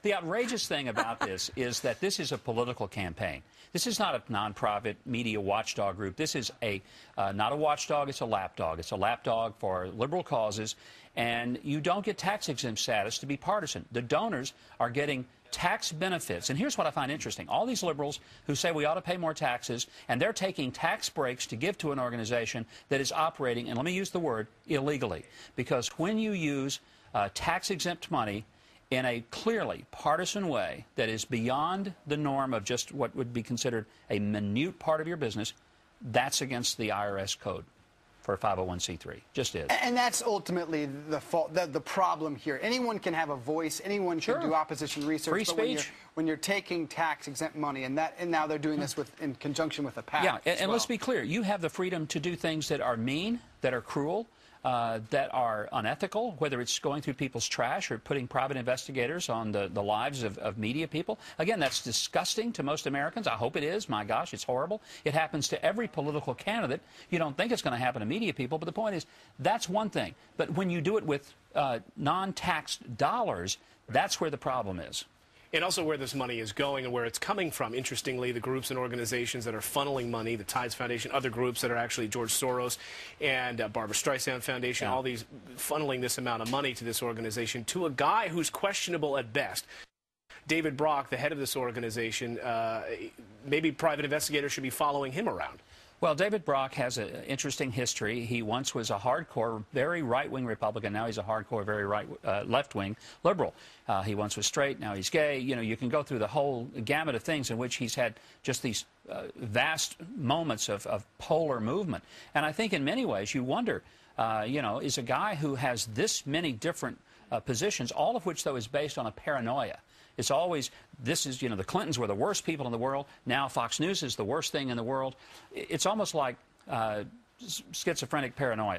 The outrageous thing about this is that this is a political campaign. This is not a nonprofit media watchdog group. This is not a watchdog, it's a lapdog. It's a lapdog for liberal causes, and you don't get tax-exempt status to be partisan. The donors are getting tax benefits. And here's what I find interesting. All these liberals who say we ought to pay more taxes, and they're taking tax breaks to give to an organization that is operating, and let me use the word, illegally. Because when you use tax-exempt money in a clearly partisan way that is beyond the norm of just what would be considered a minute part of your business, that's against the IRS code for a 501c3. Just is. And that's ultimately the fault, the problem here. Anyone can have a voice. Anyone can do opposition research. Free speech. When you're taking tax-exempt money, and now they're doing this in conjunction with a PAC. Yeah, and let's be clear. You have the freedom to do things that are mean, that are cruel, that are unethical, whether it's going through people's trash or putting private investigators on the lives of media people. Again, that's disgusting to most Americans. I hope it is. My gosh, it's horrible. It happens to every political candidate. You don't think it's going to happen to media people, but the point is, that's one thing. But when you do it with non-taxed dollars, that's where the problem is. And also where this money is going and where it's coming from. Interestingly, the groups and organizations that are funneling money, the Tides Foundation, other groups that are actually George Soros and Barbara Streisand Foundation, all these funneling this amount of money to this organization, to a guy who's questionable at best. David Brock, the head of this organization, maybe private investigators should be following him around. Well, David Brock has an interesting history. He once was a hardcore, very right-wing Republican. Now he's a hardcore, very left-wing liberal. He once was straight. Now he's gay. You know, you can go through the whole gamut of things in which he's had just these vast moments of polar movement. And I think in many ways you wonder, you know, is a guy who has this many different positions, all of which, though, is based on a paranoia. It's always, this is, you know, the Clintons were the worst people in the world. Now Fox News is the worst thing in the world. It's almost like schizophrenic paranoia.